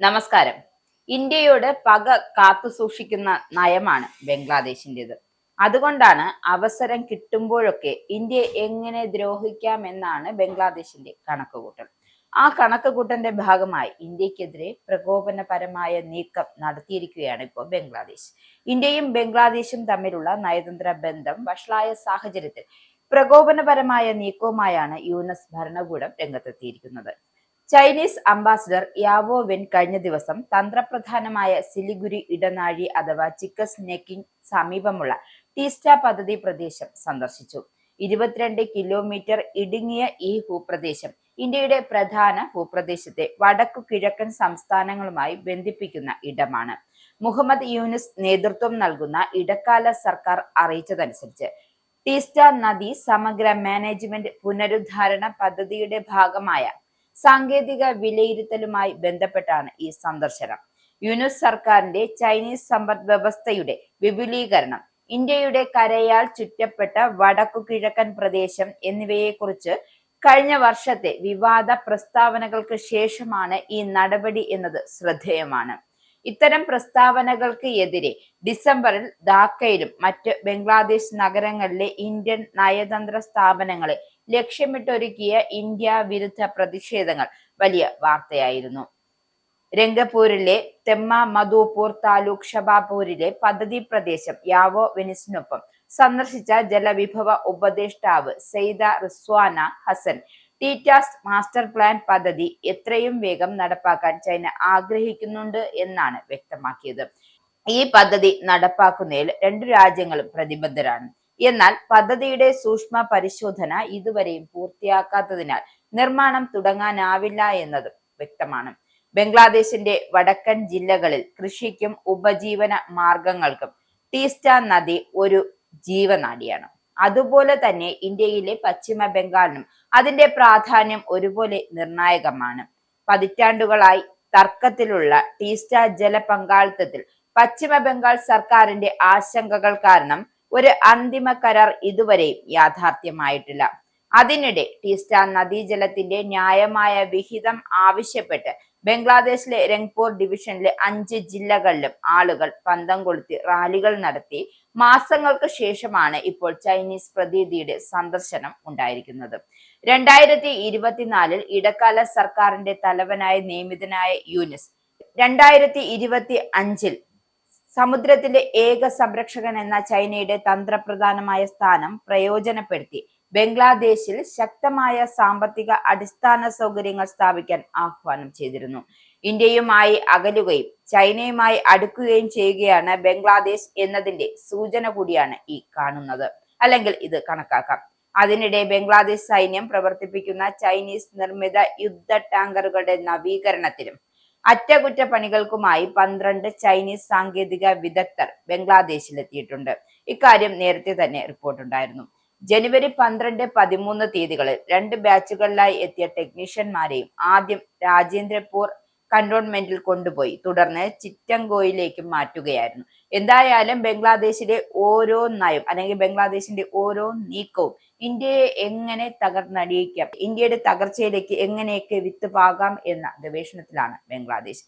നമസ്കാരം. ഇന്ത്യയോട് പക കാത്തുസൂക്ഷിക്കുന്ന നയമാണ് ബംഗ്ലാദേശിൻ്റെത്. അതുകൊണ്ടാണ് അവസരം കിട്ടുമ്പോഴൊക്കെ ഇന്ത്യയെ എങ്ങനെ ദ്രോഹിക്കാമെന്നാണ് ബംഗ്ലാദേശിന്റെ കണക്കുകൂട്ടൽ. ആ കണക്കുകൂട്ടലിന്റെ ഭാഗമായി ഇന്ത്യക്കെതിരെ പ്രകോപനപരമായ നീക്കം നടത്തിയിരിക്കുകയാണ് ഇപ്പോൾ ബംഗ്ലാദേശ്. ഇന്ത്യയും ബംഗ്ലാദേശും തമ്മിലുള്ള നയതന്ത്ര ബന്ധം വഷളായ സാഹചര്യത്തിൽ പ്രകോപനപരമായ നീക്കവുമായാണ് യുഎസ് ഭരണകൂടം രംഗത്തെത്തിയിരിക്കുന്നത്. ചൈനീസ് അംബാസിഡർ യാവോ വെൻ കഴിഞ്ഞ ദിവസം തന്ത്രപ്രധാനമായ സിലിഗുരി ഇടനാഴി അഥവാ ചിക്കസ് നെക്കിന് സമീപമുള്ള ടീസ്റ്റ പദ്ധതി പ്രദേശം സന്ദർശിച്ചു. 22 കിലോമീറ്റർ ഇടുങ്ങിയ ഈ ഭൂപ്രദേശം ഇന്ത്യയുടെ പ്രധാന ഭൂപ്രദേശത്തെ വടക്കു കിഴക്കൻ സംസ്ഥാനങ്ങളുമായി ബന്ധിപ്പിക്കുന്ന ഇടമാണ്. മുഹമ്മദ് യൂനുസ് നേതൃത്വം നൽകുന്ന ഇടക്കാല സർക്കാർ അറിയിച്ചതനുസരിച്ച് ടീസ്റ്റ നദി സമഗ്ര മാനേജ്മെന്റ് പുനരുദ്ധാരണ പദ്ധതിയുടെ ഭാഗമായ സാങ്കേതിക വിലയിരുത്തലുമായി ബന്ധപ്പെട്ടാണ് ഈ സന്ദർശനം. യൂനുസ് സർക്കാരിന്റെ ചൈനീസ് സമ്പദ് വ്യവസ്ഥയുടെ വിപുലീകരണം, ഇന്ത്യയുടെ കരയാൽ ചുറ്റപ്പെട്ട വടക്കു കിഴക്കൻ പ്രദേശം എന്നിവയെക്കുറിച്ച് കഴിഞ്ഞ വർഷത്തെ വിവാദ പ്രസ്താവനകൾക്ക് ശേഷമാണ് ഈ നടപടി എന്നത് ശ്രദ്ധേയമാണ്. ഇത്തരം പ്രസ്താവനകൾക്ക് എതിരെ ഡിസംബറിൽ ധാക്കയിലും മറ്റ് ബംഗ്ലാദേശ് നഗരങ്ങളിലെ ഇന്ത്യൻ നയതന്ത്ര സ്ഥാപനങ്ങളെ ലക്ഷ്യമിട്ടൊരുക്കിയ ഇന്ത്യ വിരുദ്ധ പ്രതിഷേധങ്ങൾ വലിയ വാർത്തയായിരുന്നു. രംഗപൂരിലെ തെമ്മ മധുപൂർ താലൂക്ക് ഷബാപൂരിലെ പദ്ധതി പ്രദേശം യാവോ വെനിസിനൊപ്പം സന്ദർശിച്ച ജലവിഭവ ഉപദേഷ്ടാവ് സെയ്ദ റിസ്വാന ഹസൻ ടീറ്റാസ് മാസ്റ്റർ പ്ലാൻ പദ്ധതി എത്രയും വേഗം നടപ്പാക്കാൻ ചൈന ആഗ്രഹിക്കുന്നുണ്ട് എന്നാണ് വ്യക്തമാക്കിയത്. ഈ പദ്ധതി നടപ്പാക്കുന്നതിൽ രണ്ടു രാജ്യങ്ങളും പ്രതിബദ്ധരാണ്. എന്നാൽ പദ്ധതിയുടെ സൂക്ഷ്മ പരിശോധന ഇതുവരെയും പൂർത്തിയാക്കാത്തതിനാൽ നിർമ്മാണം തുടങ്ങാനാവില്ല എന്നതും വ്യക്തമാണ്. ബംഗ്ലാദേശിന്റെ വടക്കൻ ജില്ലകളിൽ കൃഷിക്കും ഉപജീവന മാർഗങ്ങൾക്കും ടീസ്റ്റ നദി ഒരു ജീവനാഡിയാണ്. അതുപോലെ തന്നെ ഇന്ത്യയിലെ പശ്ചിമ ബംഗാളിനും അതിന്റെ പ്രാധാന്യം ഒരുപോലെ നിർണായകമാണ്. പതിറ്റാണ്ടുകളായി തർക്കത്തിലുള്ള ടീസ്റ്റ ജല പങ്കാളിത്തത്തിൽ പശ്ചിമ ബംഗാൾ സർക്കാരിന്റെ ആശങ്കകൾ കാരണം ഒരു അന്തിമ കരാർ ഇതുവരെയും യാഥാർത്ഥ്യമായിട്ടില്ല. അതിനിടെ ടീസ്റ്റ നദീജലത്തിന്റെ ന്യായമായ വിഹിതം ആവശ്യപ്പെട്ട് ബംഗ്ലാദേശിലെ രംഗ്പൂർ ഡിവിഷനിലെ 5 ജില്ലകളിലും ആളുകൾ പന്തം കൊളുത്തി റാലികൾ നടത്തി. മാസങ്ങൾക്ക് ശേഷമാണ് ഇപ്പോൾ ചൈനീസ് പ്രതിനിധിയുടെ സന്ദർശനം ഉണ്ടായിരിക്കുന്നത്. 2024 ഇടക്കാല സർക്കാരിന്റെ തലവനായി നിയമിതനായ യൂനുസ് 2025 സമുദ്രത്തിലെ ഏക സംരക്ഷകൻ എന്ന ചൈനയുടെ തന്ത്രപ്രധാനമായ സ്ഥാനം പ്രയോജനപ്പെടുത്തി ബംഗ്ലാദേശിൽ ശക്തമായ സാമ്പത്തിക അടിസ്ഥാന സൗകര്യങ്ങൾ സ്ഥാപിക്കാൻ ആഹ്വാനം ചെയ്തിരുന്നു. ഇന്ത്യയുമായി അകലുകയും ചൈനയുമായി അടുക്കുകയും ചെയ്യുകയാണ് ബംഗ്ലാദേശ് എന്നതിന്റെ സൂചന കൂടിയാണ് ഈ കാണുന്നത്, അല്ലെങ്കിൽ ഇത് കണക്കാക്കാം. അതിനിടെ ബംഗ്ലാദേശ് സൈന്യം പ്രവർത്തിപ്പിക്കുന്ന ചൈനീസ് നിർമ്മിത യുദ്ധ ടാങ്കറുകളുടെ നവീകരണത്തിലും അറ്റകുറ്റപ്പണികൾക്കുമായി 12 ചൈനീസ് സാങ്കേതിക വിദഗ്ധർ ബംഗ്ലാദേശിലെത്തിയിട്ടുണ്ട്. ഇക്കാര്യം നേരത്തെ തന്നെ റിപ്പോർട്ടുണ്ടായിരുന്നു. ജനുവരി 12, 13 തീയതികളിൽ 2 ബാച്ചുകളിലായി എത്തിയ ടെക്നീഷ്യന്മാരെയും ആദ്യം രാജേന്ദ്രപൂർ കന്റോൺമെന്റിൽ കൊണ്ടുപോയി തുടർന്ന് ചിറ്റങ്കോയിലേക്കും മാറ്റുകയായിരുന്നു. എന്തായാലും ബംഗ്ലാദേശിലെ ഓരോ നയം അല്ലെങ്കിൽ ബംഗ്ലാദേശിന്റെ ഓരോ നീക്കവും ഇന്ത്യയെ എങ്ങനെ തകർന്നടിയിക്കാം, ഇന്ത്യയുടെ തകർച്ചയിലേക്ക് എങ്ങനെയൊക്കെ വിത്ത് പാകാം എന്ന ഗവേഷണത്തിലാണ് ബംഗ്ലാദേശ്.